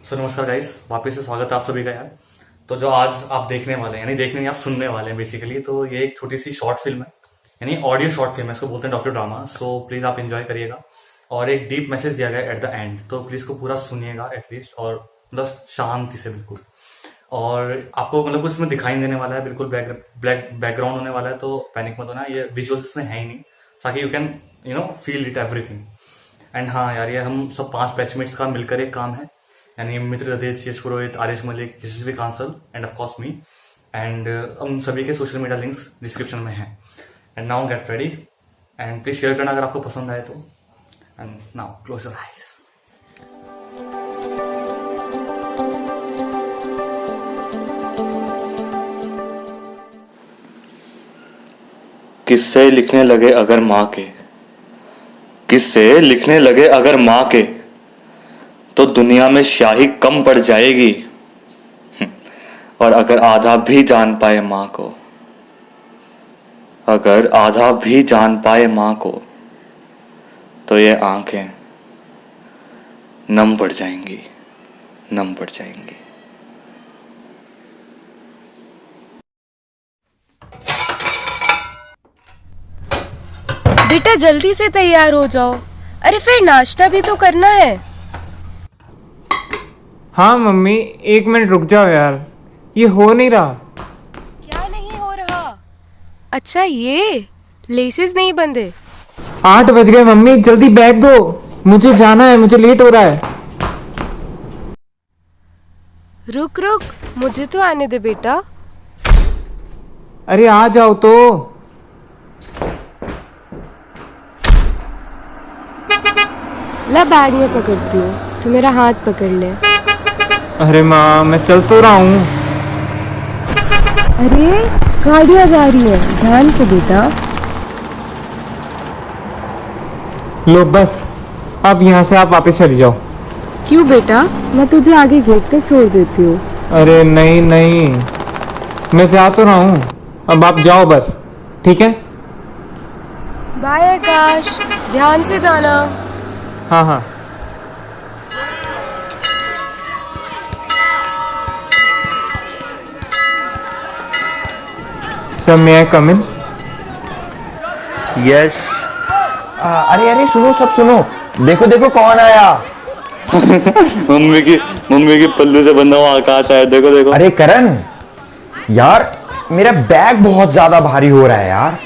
नमस्कार गाइस, वापस से स्वागत है आप सभी का यार। तो जो आज आप देखने वाले हैं, यानी देखने नहीं, आप सुनने वाले हैं बेसिकली, तो ये एक छोटी सी शॉर्ट फिल्म है, यानी ऑडियो शॉर्ट फिल्म है, इसको बोलते हैं डॉक्टर ड्रामा। सो प्लीज आप एंजॉय करिएगा। और एक डीप मैसेज दिया गया एट द एंड, तो प्लीज को पूरा सुनिएगा एटलीस्ट, और मतलब शांति से बिल्कुल। और आपको मतलब कुछ इसमें दिखाई नहीं देने वाला है, बिल्कुल बैकग्राउंड होने वाला है, तो पैनिक मत होना, ये विजुअल्स इसमें है ही नहीं, ताकि you can feel it everything. And हाँ यार, ये हम सब 5 बैचमेट्स का मिलकर एक काम है, यानी मित्र रदेश, Yash Purohit, Aryash Malik, Yashasvi Kansal and of course me. And हम सभी के सोशल मीडिया लिंक्स डिस्क्रिप्शन में हैं। And now get ready and please share करना अगर आपको पसंद आए तो। And now close your eyes. किस्से लिखने लगे अगर माँ के, किस्से लिखने लगे अगर माँ के, तो दुनिया में स्याही कम पड़ जाएगी। और अगर आधा भी जान पाए माँ को, अगर आधा भी जान पाए माँ को, तो ये आंखें नम पड़ जाएंगी, नम पड़ जाएंगी। बेटा जल्दी से तैयार हो जाओ। अरे फिर नाश्ता भी तो करना है। हाँ मम्मी, 1 मिनट रुक जाओ यार, ये हो नहीं रहा। क्या नहीं हो रहा? अच्छा, ये लेसेस नहीं बंधे। 8 बज गए मम्मी, जल्दी बैग दो, मुझे जाना है, मुझे लेट हो रहा है। रुक रुक, मुझे तो आने दे बेटा। अरे आ जाओ तो। ला बैग में पकड़ती हूँ, तू मेरा हाथ पकड़ ले। अरे माँ, मैं चल तो रहा हूँ। अरे गाड़ियाँ जा रही है, ध्यान से बेटा। लो बस, अब यहाँ से आप वापस चली जाओ। क्यों बेटा? मैं तुझे आगे गेट तक छोड़ देती हूँ। अरे नहीं नहीं, मैं जा तो रहा हूँ, अब आप जाओ बस, ठीक है? बाय आकाश, ध्यान से जाना। हाँ हाँ। Sir, may I come in? Yes. अरे अरे सुनो, सब सुनो, देखो देखो कौन आया। मम्मी की पल्लू से बंधा हुआ आकाश आया, देखो देखो। अरे करण यार, मेरा बैग बहुत ज्यादा भारी हो रहा है यार।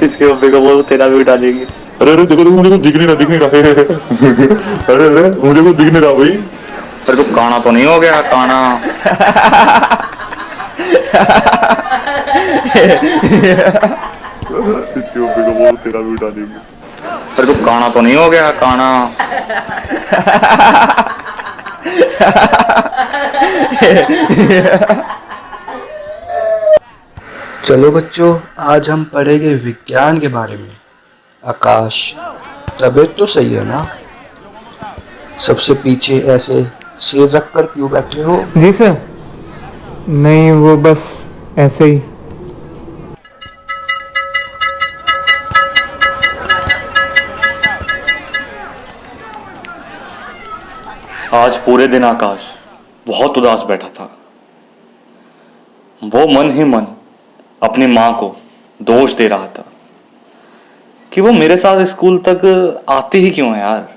इसके मम्मी को बोल, तेरा भी उठा लेगी। अरे अरे देखो देखो, मुझे को दिख नहीं रहा, दिख नहीं रहा। अरे अरे मुझे को दिख नहीं रहा भाई। अरे तो काना तो नहीं हो गया? काना। इसके मम्मी को बोल, तेरा भी उठा लेगी। अरे तो काना तो नहीं हो गया? काना। चलो बच्चों, आज हम पढ़ेंगे विज्ञान के बारे में। आकाश, तबीयत तो सही है ना? सबसे पीछे ऐसे सिर रखकर क्यों बैठे हो? जी सर। नहीं, वो बस ऐसे ही। आज पूरे दिन आकाश बहुत उदास बैठा था। वो मन ही मन अपनी माँ को दोष दे रहा था कि वो मेरे साथ स्कूल तक आती ही क्यों है यार।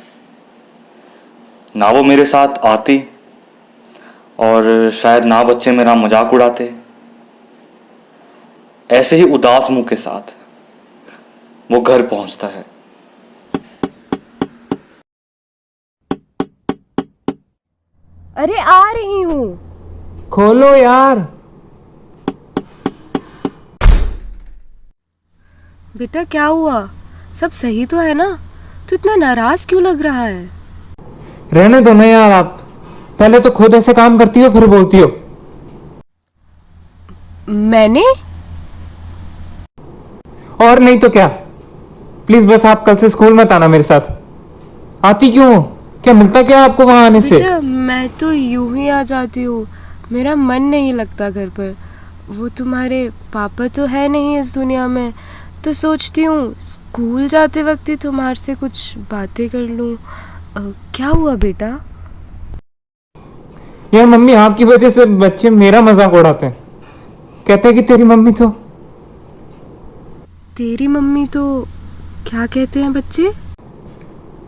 ना वो मेरे साथ आती, और शायद ना बच्चे मेरा मजाक उड़ाते। ऐसे ही उदास मुंह के साथ वो घर पहुंचता है। अरे आ रही हूँ। खोलो यार। बेटा क्या हुआ? सब सही तो है ना? तू इतना नाराज क्यों लग रहा है? रहने दो ना यार, आप पहले तो खुद ऐसे काम करती हो, फिर बोलती हो। मैंने? और नहीं तो क्या। प्लीज बस आप कल से स्कूल मत आना मेरे साथ। आती क्यों हो? क्या मिलता क्या आपको वहां आने से? बेटा मैं तो यूं ही आ जाती हूँ, मेरा मन नहीं लगता घर पर। वो तुम्हारे पापा तो है नहीं इस दुनिया में, तो सोचती हूँ स्कूल जाते वक्त ही तुम्हारे से कुछ बातें कर लूँ। क्या हुआ बेटा? यार मम्मी आपकी वजह से बच्चे मेरा मजाक उड़ाते हैं, कहते हैं कि तेरी मम्मी तो क्या कहते हैं बच्चे?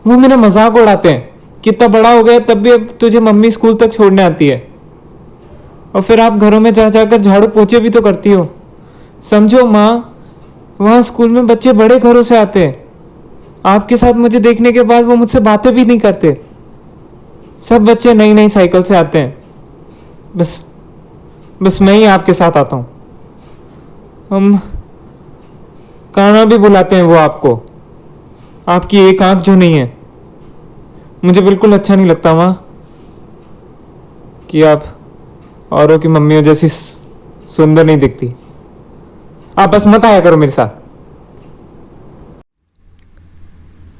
वो मेरा मजाक उड़ाते हैं, कितना बड़ा हो गया तब भी अब तुझे मम्मी स्कूल तक छोड़ने आती है, और फिर आप घरों में जा जाकर झाड़ू पोछे भी तो करती हो। समझो माँ, वहाँ स्कूल में बच्चे बड़े घरों से आते हैं, आपके साथ मुझे देखने के बाद वो मुझसे बातें भी नहीं करते। सब बच्चे नई नई साइकिल से आते हैं, बस मैं ही आपके साथ आता हूँ। हम काना भी बुलाते हैं वो आपको, आपकी एक आंख जो नहीं है। मुझे बिल्कुल अच्छा नहीं लगता माँ कि आप औरों की मम्मियों जैसी सुंदर नहीं दिखती। आप बस मत आया करो मेरे साथ।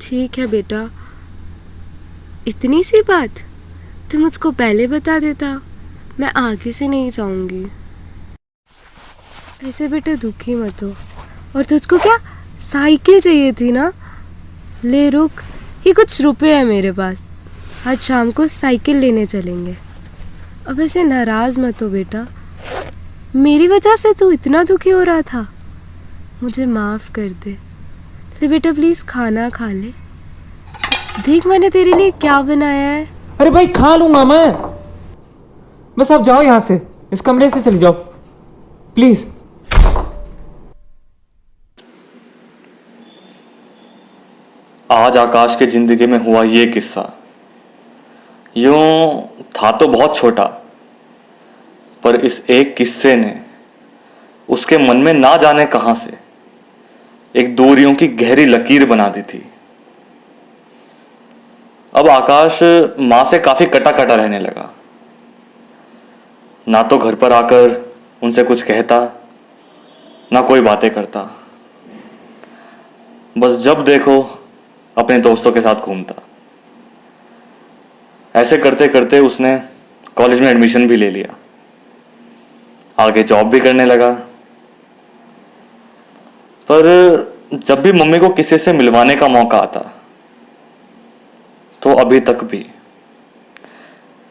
ठीक है बेटा, इतनी सी बात तो मुझको पहले बता देता, मैं आगे से नहीं जाऊंगी। ऐसे बेटा दुखी मत हो। और तुझको क्या साइकिल चाहिए थी ना? ले रुक, ये कुछ रुपए है मेरे पास, आज शाम को साइकिल लेने चलेंगे। अब ऐसे नाराज मत हो बेटा, मेरी वजह से तू इतना दुखी हो रहा था, मुझे माफ कर दे। ले बेटा प्लीज खाना खा ले, देख मैंने तेरे लिए क्या बनाया है। अरे भाई खा लूंगा मैं, बस आप जाओ यहां से, इस कमरे से चले जाओ प्लीज। आज आकाश की जिंदगी में हुआ ये किस्सा यूं था तो बहुत छोटा, पर इस एक किस्से ने उसके मन में ना जाने कहां से एक दूरियों की गहरी लकीर बना दी थी। अब आकाश मां से काफी कटा कटा रहने लगा, ना तो घर पर आकर उनसे कुछ कहता, ना कोई बातें करता, बस जब देखो अपने दोस्तों के साथ घूमता। ऐसे करते करते उसने कॉलेज में एडमिशन भी ले लिया, आगे जॉब भी करने लगा। पर जब भी मम्मी को किसी से मिलवाने का मौका आता तो अभी तक भी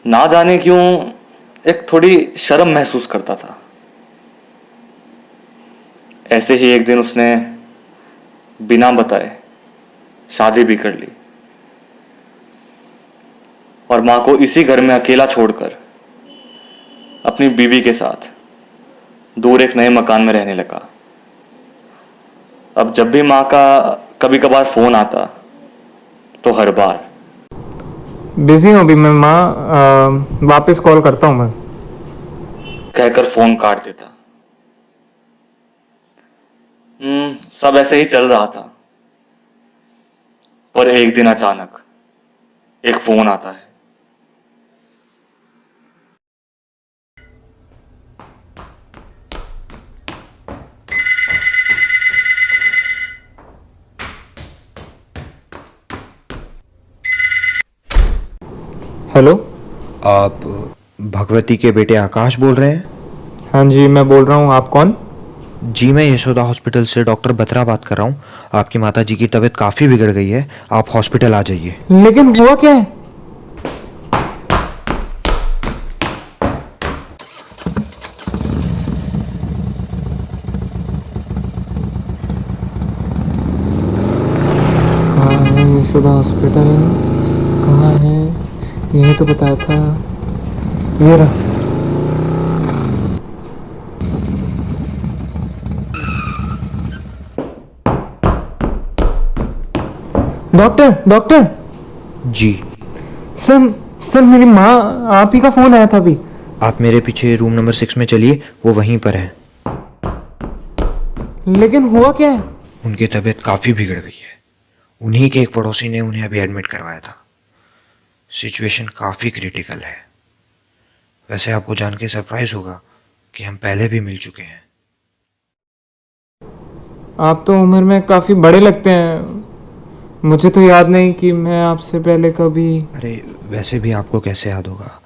ना जाने क्यों एक थोड़ी शर्म महसूस करता था। ऐसे ही एक दिन उसने बिना बताए शादी भी कर ली और मां को इसी घर में अकेला छोड़कर अपनी बीवी के साथ दूर एक नए मकान में रहने लगा। अब जब भी मां का कभी कभार फोन आता तो हर बार बिजी हूँ अभी मैं माँ, वापस कॉल करता हूँ मैं। कहकर फोन काट देता। सब ऐसे ही चल रहा था, पर एक दिन अचानक एक फोन आता है। हेलो, आप भगवती के बेटे आकाश बोल रहे हैं? हाँ जी मैं बोल रहा हूँ, आप कौन? जी मैं यशोदा हॉस्पिटल से डॉक्टर बत्रा बात कर रहा हूँ। आपकी माता जी की तबीयत काफ़ी बिगड़ गई है, आप हॉस्पिटल आ जाइए। लेकिन हुआ क्या है? कहाँ है यशोदा हॉस्पिटल? कहाँ है? यही तो बताया था, ये रहा। डॉक्टर डॉक्टर, जी सर मेरी माँ, आप ही का फोन आया था अभी। आप मेरे पीछे रूम नंबर 6 में चलिए, वो वहीं पर है। लेकिन हुआ क्या है? उनकी तबीयत काफ़ी बिगड़ गई है, उन्हीं के एक पड़ोसी ने उन्हें अभी एडमिट करवाया था। सिचुएशन काफ़ी क्रिटिकल है। वैसे आपको जान के सरप्राइज होगा कि हम पहले भी मिल चुके हैं। आप तो उम्र में काफी बड़े लगते हैं, मुझे तो याद नहीं कि मैं आपसे पहले कभी। अरे वैसे भी आपको कैसे याद होगा,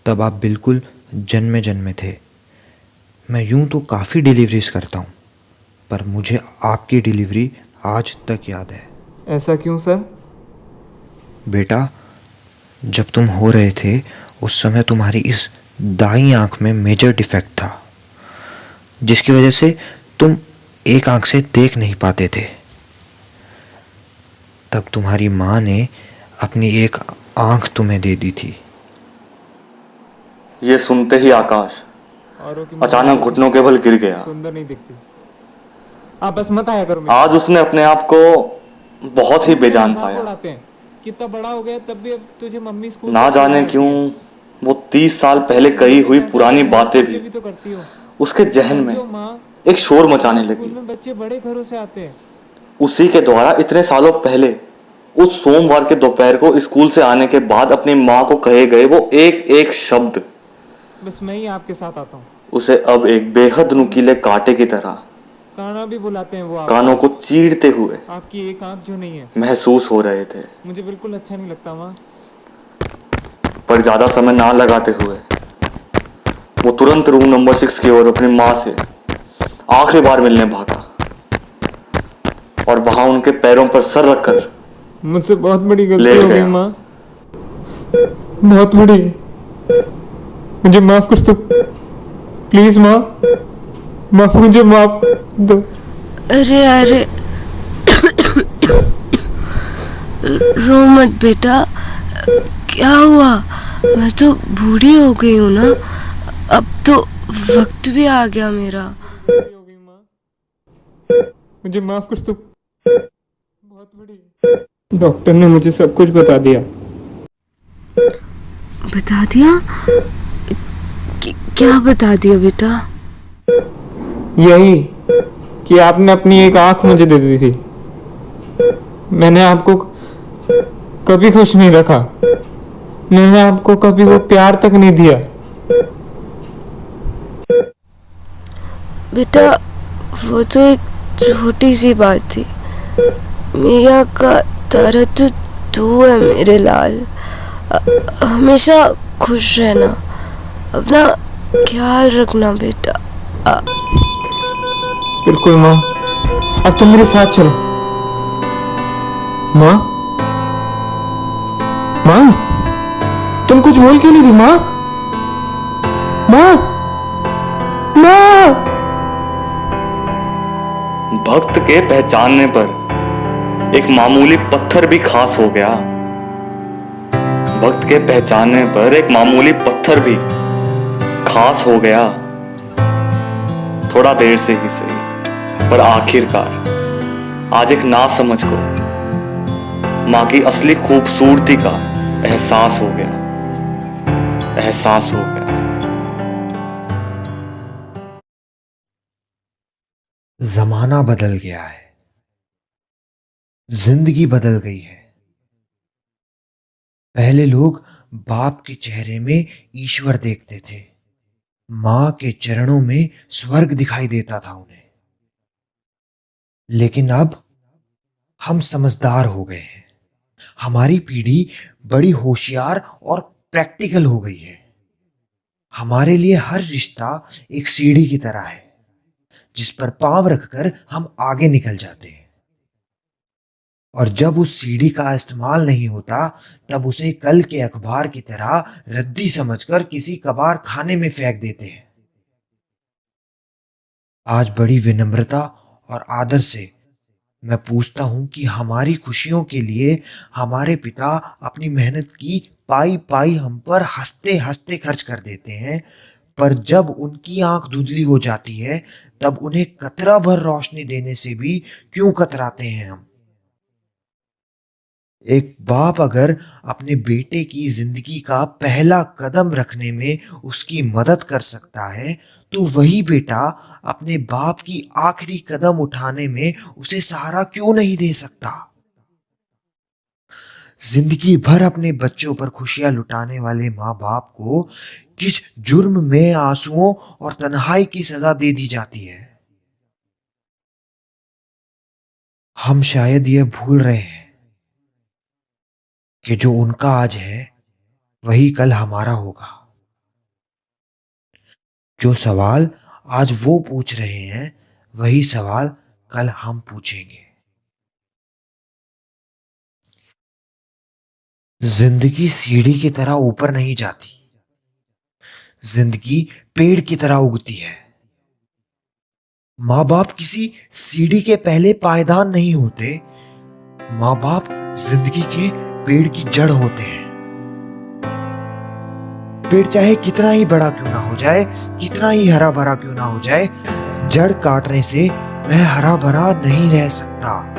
तब आप बिल्कुल जन्मे जन्मे थे। मैं यूं तो काफ़ी डिलीवरीज करता हूं, पर मुझे आपकी डिलीवरी आज तक याद है। ऐसा क्यों सर? बेटा, जब तुम हो रहे थे उस समय तुम्हारी इस दाईं आंख में मेजर डिफेक्ट था, जिसकी वजह से तुम एक आंख से देख नहीं पाते थे। तब तुम्हारी माँ ने अपनी एक आंख तुम्हें दे दी थी। ये सुनते ही आकाश औरों की अचानक घुटनों के बल गिर गया। सुंदर नहीं दिखती। आप बस मत आया करो मेरे आज उसने अपने आप को बहुत ही बेजान मजाक पाया। उड़ाते हैं। कितना बड़ा हो गया तब भी अब तुझे मम्मी स्कूल ना तक जाने छोड़ने क्यों आती है। वो 30 साल पहले कही हुई पुरानी बातें बच्चे भी तो करती हो। उसके जहन में समझो माँ, एक शोर मचाने स्कूल लगी। में बच्चे बड़े घरों से आते हैं। उसी के द्वारा इतने सालों पहले उस सोमवार के दोपहर को स्कूल से आने के बाद अपनी माँ को कहे गए वो एक एक शब्द बस मैं ही आपके साथ आता हूँ। उसे अब एक बेहद नुकीले कांटे की तरह काना भी बुलाते हैं वो आप। कानों को चीरते हुए आपकी एक आंख जो नहीं है। महसूस हो रहे थे। मुझे बिल्कुल अच्छा नहीं लगता माँ। पर ज्यादा समय ना लगाते हुए वो तुरंत रूम नंबर 6 की ओर अपनी माँ से आखिरी बार मिलने भागा और वहां उनके पैरों पर सर रखकर मुझसे बहुत बड़ी गलती लेट हो गई गया। माँ, बहुत बड़ी। मुझे माफ कर दो प्लीज माँ, मुझे माफ दो। अरे अरे रो मत बेटा, क्या हुआ? मैं तो बूढ़ी हो गई हूँ ना, अब तो वक्त भी आ गया मेरा। हो गई माँ, मुझे माफ कर दो, बहुत बड़ी। डॉक्टर ने मुझे सब कुछ बता दिया। बता दिया? क्या बता दिया बेटा? यही कि आपने अपनी एक आंख मुझे दे दी थी। मैंने आपको कभी खुश नहीं रखा, मैंने आपको कभी वो प्यार तक नहीं दिया। बेटा वो तो एक छोटी सी बात थी। मेरी आँख का तारा तो तू है मेरे लाल। हमेशा खुश रहना, अपना ख्याल रखना बेटा। बिल्कुल माँ, अब तुम मेरे साथ चलो। माँ, माँ, तुम कुछ बोल क्यों नहीं रही माँ? माँ, माँ। भक्त के पहचानने पर एक मामूली पत्थर भी खास हो गया। भक्त के पहचानने पर एक मामूली पत्थर भी खास हो गया। थोड़ा देर से ही सही, पर आखिरकार आज एक नासमझ को मां की असली खूबसूरती का एहसास हो गया। एहसास हो गया। जमाना बदल गया है, जिंदगी बदल गई है। पहले लोग बाप के चेहरे में ईश्वर देखते थे, मां के चरणों में स्वर्ग दिखाई देता था उन्हें। लेकिन अब हम समझदार हो गए हैं, हमारी पीढ़ी बड़ी होशियार और प्रैक्टिकल हो गई है। हमारे लिए हर रिश्ता एक सीढ़ी की तरह है, जिस पर पांव रखकर हम आगे निकल जाते हैं। और जब उस सीढ़ी का इस्तेमाल नहीं होता, तब उसे कल के अखबार की तरह रद्दी समझकर किसी कबाड़ खाने में फेंक देते हैं। आज बड़ी विनम्रता और आदर से मैं पूछता हूं कि हमारी खुशियों के लिए हमारे पिता अपनी मेहनत की पाई पाई हम पर हंसते हंसते खर्च कर देते हैं, पर जब उनकी आंख धुंधली हो जाती है, तब उन्हें कतरा भर रोशनी देने से भी क्यों कतराते हैं हम? एक बाप अगर अपने बेटे की जिंदगी का पहला कदम रखने में उसकी मदद कर सकता है, तो वही बेटा अपने बाप की आखिरी कदम उठाने में उसे सहारा क्यों नहीं दे सकता? जिंदगी भर अपने बच्चों पर खुशियां लुटाने वाले माँ बाप को किस जुर्म में आंसुओं और तन्हाई की सजा दे दी जाती है? हम शायद यह भूल रहे हैं कि जो उनका आज है वही कल हमारा होगा। जो सवाल आज वो पूछ रहे हैं वही सवाल कल हम पूछेंगे। जिंदगी सीढ़ी की तरह ऊपर नहीं जाती, जिंदगी पेड़ की तरह उगती है। माँ बाप किसी सीढ़ी के पहले पायदान नहीं होते, माँ बाप जिंदगी के पेड़ की जड़ होते हैं। पेड़ चाहे कितना ही बड़ा क्यों ना हो जाए, कितना ही हरा भरा क्यों ना हो जाए, जड़ काटने से वह हरा भरा नहीं रह सकता।